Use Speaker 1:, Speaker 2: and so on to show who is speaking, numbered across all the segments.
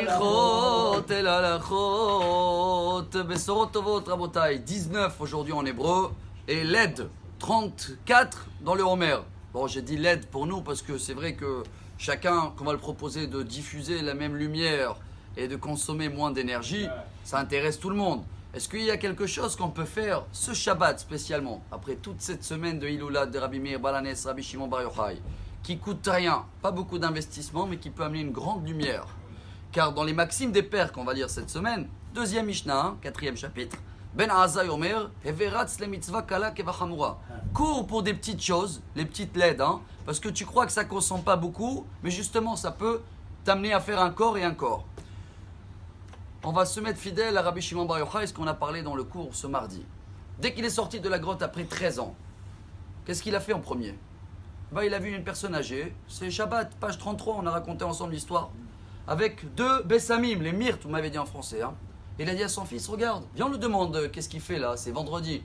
Speaker 1: הלכות, אל הלכות, בשורות טובות רבותיי, 19 aujourd'hui en hébreu, et LED, 34 dans le Homer. Bon, j'ai dit LED pour nous parce que c'est vrai que chacun, qu'on va le proposer de diffuser la même lumière et de consommer moins d'énergie, ça intéresse tout le monde. Est-ce qu'il y a quelque chose qu'on peut faire ce Shabbat spécialement, après toute cette semaine de Hiloula de Rabbi Meir Balanes, Rabbi Shimon Bar Yochai, qui coûte rien, pas beaucoup d'investissement, mais qui peut amener une grande lumière. Car dans les maximes des pères qu'on va lire cette semaine, deuxième Mishnah, quatrième chapitre, Ben Azai Omer, Heveratz le mitzvah kala kevachamura. Cours pour des petites choses, les petites LED, parce que tu crois que ça ne consomme pas beaucoup, mais justement ça peut t'amener à faire un corps et un corps. On va se mettre fidèle à Rabbi Shimon Bar Yochai, ce qu'on a parlé dans le cours ce mardi. Dès qu'il est sorti de la grotte après 13 ans, qu'est-ce qu'il a fait en premier? Il a vu une personne âgée, c'est Shabbat, page 33, on a raconté ensemble l'histoire, avec deux Bessamim, les myrtes, vous m'avez dit en français. Il a dit à son fils, regarde, viens on lui demande qu'est-ce qu'il fait là, c'est vendredi.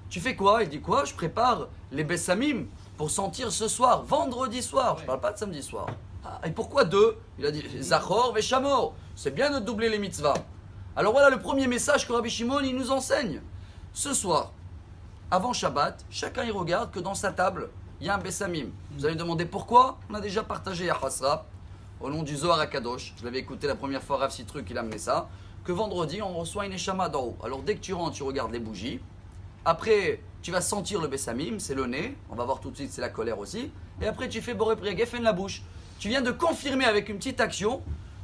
Speaker 1: Tu fais quoi? Il dit quoi? Je prépare les Bessamim pour sentir ce soir, vendredi soir, je ne parle pas de samedi soir. Et pourquoi deux? Il a dit, Zachor Veshamor, c'est bien de doubler les mitzvahs. Alors voilà le premier message que Rabbi Shimon il nous enseigne. Ce soir, avant Shabbat, chacun y regarde que dans sa table, il y a un Bessamim. Vous allez me demander pourquoi? On a déjà partagé à Hasra, au nom du Zohar HaKadosh. Je l'avais écouté la première fois, Rav Citruk, il a amené ça. Que vendredi, on reçoit une Neshama d'en haut. Alors dès que tu rentres, tu regardes les bougies. Après, tu vas sentir le Bessamim, c'est le nez. On va voir tout de suite, c'est la colère aussi. Et après, tu fais Boré Priya Geffen la bouche. Tu viens de confirmer avec une petite action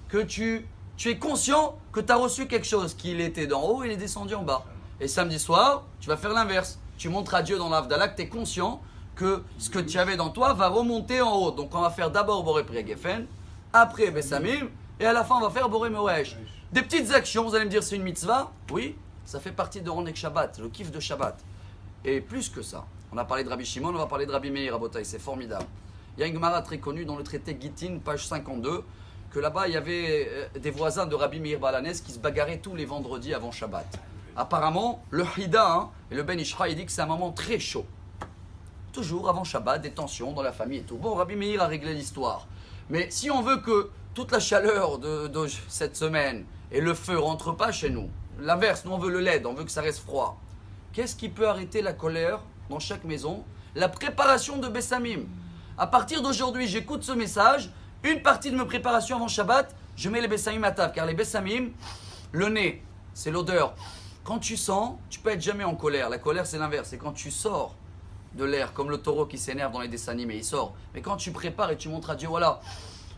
Speaker 1: que tu es conscient que tu as reçu quelque chose, qu'il était d'en haut et il est descendu en bas. Et samedi soir, tu vas faire l'inverse. Tu montres à Dieu dans l'Avdallah que tu es conscient que ce que tu avais dans toi va remonter en haut. Donc on va faire d'abord Boré Priya Geffen, après Bessamim, et à la fin on va faire Boré Moresh. Des petites actions, vous allez me dire c'est une mitzvah? Oui, ça fait partie de Ronek Shabbat, le kiff de Shabbat. Et plus que ça, on a parlé de Rabbi Shimon, on va parler de Rabbi Meir Rabotai, c'est formidable. Il y a une Gemara très connue dans le traité Gittin, page 52, que là-bas il y avait des voisins de Rabbi Meir Balanes qui se bagarraient tous les vendredis avant Shabbat. Apparemment, le Hida et le Ben Ishra, il dit que c'est un moment très chaud. Toujours avant Shabbat, des tensions dans la famille et tout. Bon, Rabbi Meir a réglé l'histoire. Mais si on veut que toute la chaleur de cette semaine et le feu ne rentrent pas chez nous, l'inverse, nous on veut le LED, on veut que ça reste froid. Qu'est-ce qui peut arrêter la colère dans chaque maison? La préparation de Bessamim. À partir d'aujourd'hui, j'écoute ce message. Une partie de mes préparations avant Shabbat, je mets les Bessamim à table. Car les Bessamim, le nez, c'est l'odeur. Quand tu sens, tu peux être jamais en colère. La colère, c'est l'inverse. C'est quand tu sors de l'air, comme le taureau qui s'énerve dans les dessins animés, il sort. Mais quand tu prépares et tu montres à Dieu, voilà,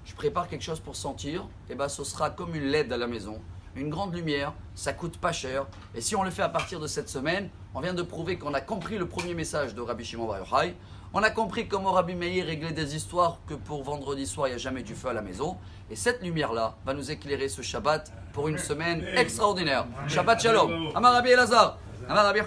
Speaker 1: je prépare quelque chose pour sentir, et ce sera comme une LED à la maison. Une grande lumière, ça coûte pas cher. Et si on le fait à partir de cette semaine, on vient de prouver qu'on a compris le premier message de Rabbi Shimon Bar Yochai. On a compris comment Rabbi Meir réglait des histoires que pour vendredi soir, il n'y a jamais du feu à la maison. Et cette lumière-là va nous éclairer ce Shabbat pour une semaine extraordinaire. Shabbat Shalom. Amar Rabbi Elazar. Amar Rabbi